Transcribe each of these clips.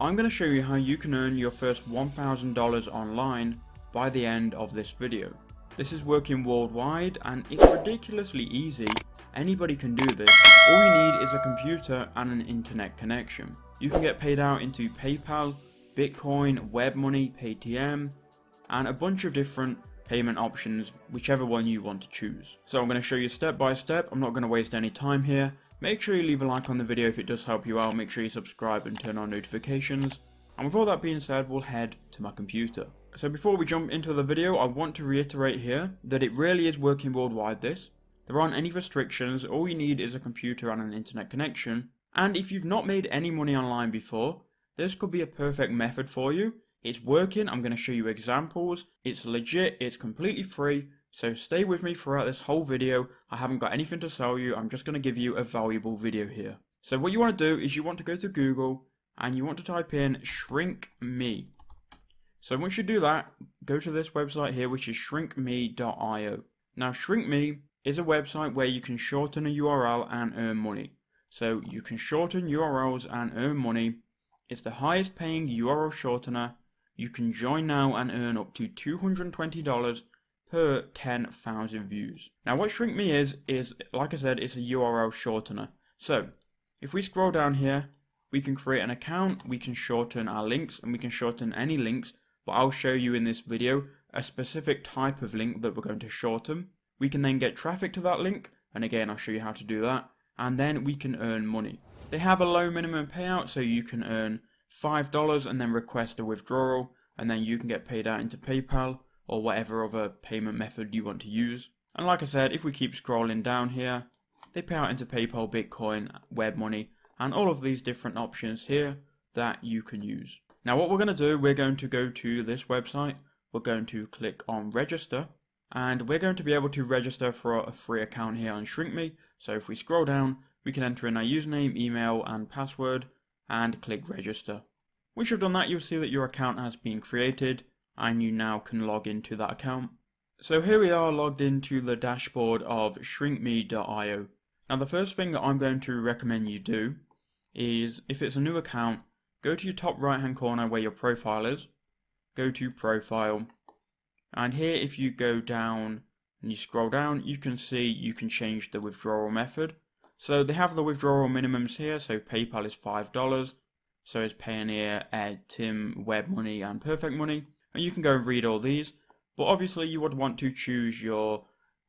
I'm going to show you how you can earn your first $1,000 online by the end of this video. This is working worldwide and it's ridiculously easy. Anybody can do this. All you need is a computer and an internet connection. You can get paid out into PayPal, Bitcoin, web money, Paytm, and a bunch of different payment options, whichever one you want to choose. So I'm going to show you step by step. I'm not going to waste any time here. Make sure you leave a like on the video if it does help you out. Make sure you subscribe and turn on notifications. And with all that being said, we'll head to my computer. So before we jump into the video, I want to reiterate here that it really is working worldwide this. There aren't any restrictions. All you need is a computer and an internet connection. And if you've not made any money online before, this could be a perfect method for you. It's working. I'm going to show you examples. It's legit. It's completely free. So stay with me throughout this whole video. I haven't got anything to sell you. I'm just going to give you a valuable video here. So what you want to do is you want to go to Google and you want to type in shrink me. So once you do that, go to this website here, which is shrinkme.io. Now shrinkme is a website where you can shorten a URL and earn money. So you can shorten URLs and earn money. It's the highest paying URL shortener. You can join now and earn up to $220 per 10,000 views. Now what ShrinkMe is like I said, it's a URL shortener. So if we scroll down here, we can create an account, we can shorten our links, and we can shorten any links, but I'll show you in this video a specific type of link that we're going to shorten. We can then get traffic to that link, and again I'll show you how to do that, and then we can earn money. They have a low minimum payout, so you can earn $5 and then request a withdrawal, and then you can get paid out into PayPal or whatever other payment method you want to use. And like I said, if we keep scrolling down here, they pay out into PayPal, Bitcoin, web money, and all of these different options here that you can use. Now what we're going to do, we're going to go to this website, we're going to click on register, and we're going to be able to register for a free account here on ShrinkMe. So if we scroll down, we can enter in our username, email, and password, and click register. Once you've done that, you'll see that your account has been created, and you now can log into that account. So here we are logged into the dashboard of shrinkme.io. Now the first thing that I'm going to recommend you do is, if it's a new account, go to your top right hand corner where your profile is, go to profile, and here if you go down and you scroll down, you can see you can change the withdrawal method. So they have the withdrawal minimums here, so PayPal is $5, so is Payoneer, Tim, Web Money, and Perfect Money. And you can go and read all these, but obviously you would want to choose your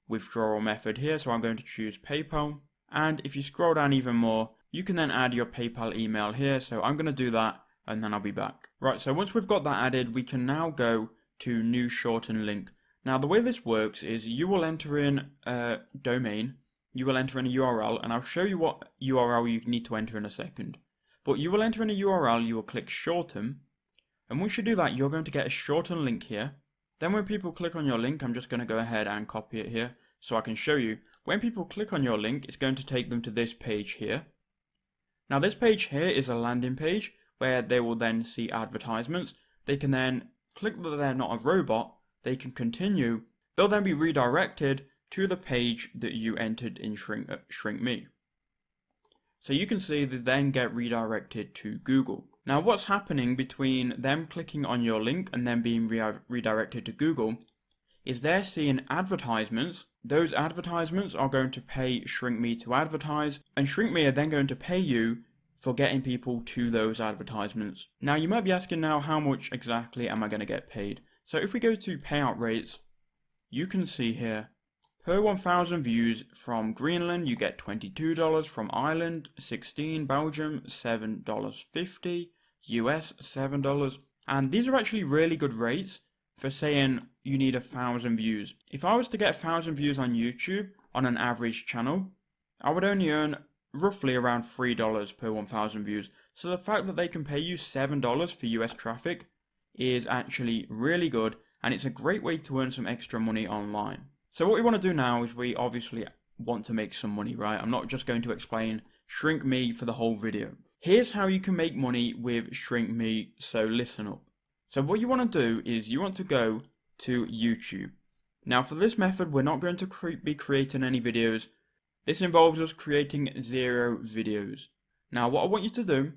withdrawal method here, so I'm going to choose PayPal. And if you scroll down even more, you can then add your PayPal email here, so I'm going to do that and then I'll be back. Right, so once we've got that added, we can now go to new shorten link. Now the way this works is you will enter in a domain, you will enter in a URL, and I'll show you what URL you need to enter in a second. But you will enter in a URL, you will click shorten, and once you do that, you're going to get a shortened link here. Then when people click on your link, I'm just going to go ahead and copy it here so I can show you. When people click on your link, it's going to take them to this page here. Now this page here is a landing page where they will then see advertisements. They can then click that they're not a robot, they can continue. They'll then be redirected to the page that you entered in ShrinkMe. So you can see they then get redirected to Google. Now what's happening between them clicking on your link and then being redirected to Google is they're seeing advertisements. Those advertisements are going to pay ShrinkMe to advertise, and ShrinkMe are then going to pay you for getting people to those advertisements. Now you might be asking now, how much exactly am I going to get paid? So if we go to payout rates, you can see here, per 1,000 views from Greenland, you get $22, from Ireland, 16, Belgium, $7.50, US, $7. And these are actually really good rates for saying you need 1,000 views. If I was to get 1,000 views on YouTube on an average channel, I would only earn roughly around $3 per 1,000 views. So the fact that they can pay you $7 for US traffic is actually really good, and it's a great way to earn some extra money online. So what we want to do now is we obviously want to make some money, right? I'm not just going to explain ShrinkMe for the whole video. Here's how you can make money with ShrinkMe, so listen up. So what you want to do is you want to go to YouTube. Now for this method, we're not going to be creating any videos. This involves us creating 0 videos. Now what I want you to do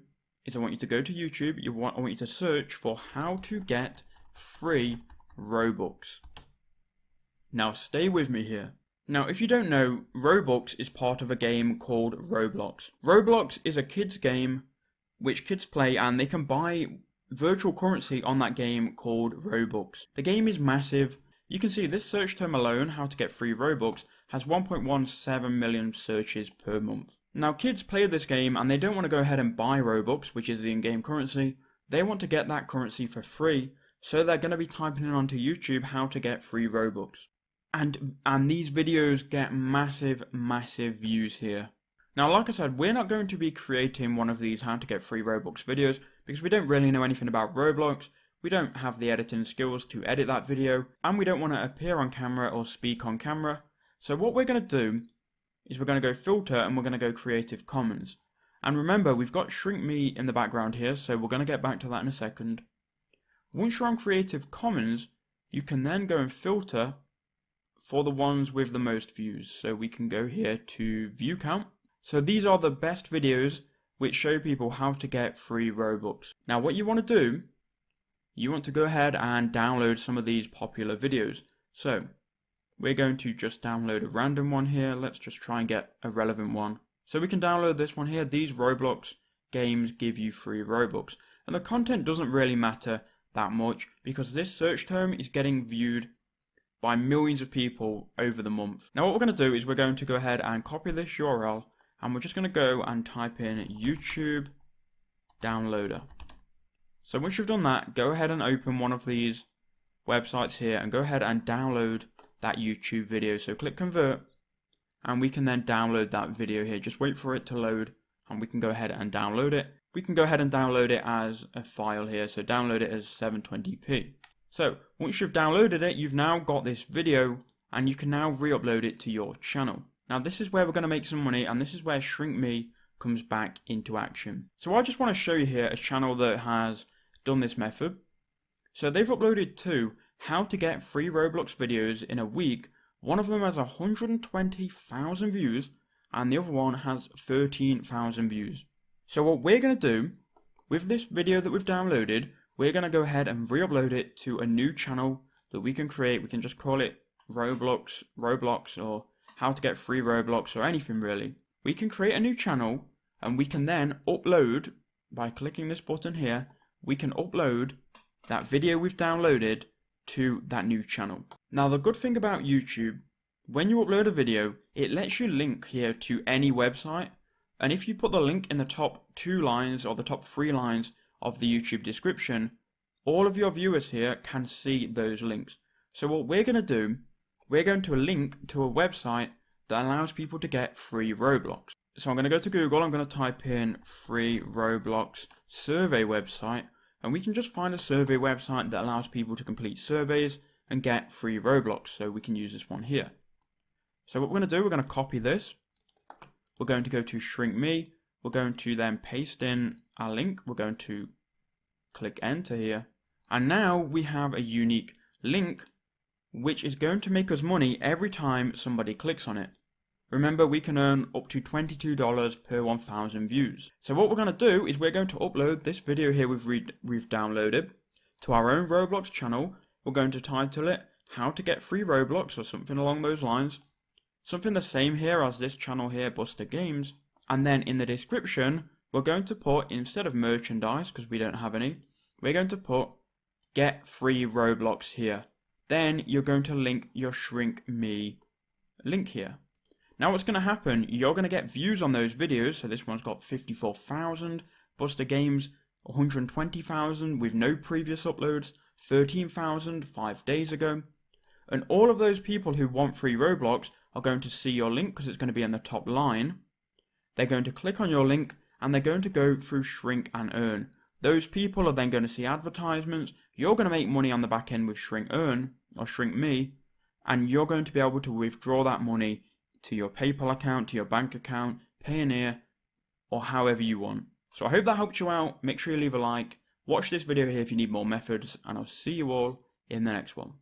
is I want you to go to YouTube. I want you to search for how to get free Robux. Now stay with me here. Now if you don't know, Robux is part of a game called Roblox. Roblox is a kids game which kids play, and they can buy virtual currency on that game called Robux. The game is massive. You can see this search term alone, how to get free Robux, has 1.17 million searches per month. Now kids play this game and they don't want to go ahead and buy Robux, which is the in-game currency. They want to get that currency for free, so they're going to be typing in onto YouTube how to get free Robux. And these videos get massive views here. Now like I said, we're not going to be creating one of these how to get free Robux videos because we don't really know anything about Roblox. We don't have the editing skills to edit that video, and we don't want to appear on camera or speak on camera. So what we're going to do is we're going to go filter and we're going to go Creative Commons. And remember, we've got Shrink Me in the background here, so we're going to get back to that in a second. Once you're on Creative Commons, you can then go and filter for the ones with the most views. So we can go here to View Count. So these are the best videos which show people how to get free Robux. Now what you want to do, you want to go ahead and download some of these popular videos. So we're going to just download a random one here. Let's just try and get a relevant one. So we can download this one here. These Roblox games give you free Robux. And the content doesn't really matter that much because this search term is getting viewed by millions of people over the month. Now what we're going to do is we're going to go ahead and copy this URL, and we're just going to go and type in YouTube downloader. So once you've done that, go ahead and open one of these websites here and go ahead and download that YouTube video. So click convert and we can then download that video here. Just wait for it to load and we can go ahead and download it. We can go ahead and download it as a file here. So download it as 720p. So once you've downloaded it, you've now got this video and you can now re-upload it to your channel. Now this is where we're going to make some money, and this is where Shrink Me comes back into action. So I just want to show you here a channel that has done this method. So they've uploaded two how to get free Roblox videos in a week. One of them has 120,000 views and the other one has 13,000 views. So what we're going to do with this video that we've downloaded, we're going to go ahead and re-upload it to a new channel that we can create. We can just call it Roblox, or how to get free Roblox, or anything really. We can create a new channel and we can then upload, by clicking this button here, we can upload that video we've downloaded to that new channel. Now the good thing about YouTube, when you upload a video, it lets you link here to any website, and if you put the link in the top 2 lines or the top 3 lines of the YouTube description, all of your viewers here can see those links. So what we're going to do, we're going to link to a website that allows people to get free Roblox. So I'm going to go to Google, I'm going to type in free Roblox survey website, and we can just find a survey website that allows people to complete surveys and get free Roblox. So we can use this one here. So what we're going to do, we're going to copy this. We're going to go to Shrink Me. We're going to then paste in our link. We're going to click enter here. And now we have a unique link which is going to make us money every time somebody clicks on it. Remember, we can earn up to $22 per 1,000 views. So what we're going to do is we're going to upload this video here we've downloaded to our own Roblox channel. We're going to title it How to Get Free Roblox, or something along those lines. Something the same here as this channel here, Buster Games. And then in the description, we're going to put, instead of merchandise, because we don't have any, we're going to put Get Free Roblox here. Then you're going to link your Shrink Me link here. Now what's going to happen, you're going to get views on those videos. So this one's got 54,000, Buster Games 120,000 with no previous uploads, 13,000 5 days ago. And all of those people who want free Roblox are going to see your link because it's going to be in the top line. They're going to click on your link and they're going to go through Shrink and Earn. Those people are then going to see advertisements. You're going to make money on the back end with Shrink Earn or Shrink Me, and you're going to be able to withdraw that money to your PayPal account, to your bank account, Payoneer, or however you want. So I hope that helped you out. Make sure you leave a like. Watch this video here if you need more methods, and I'll see you all in the next one.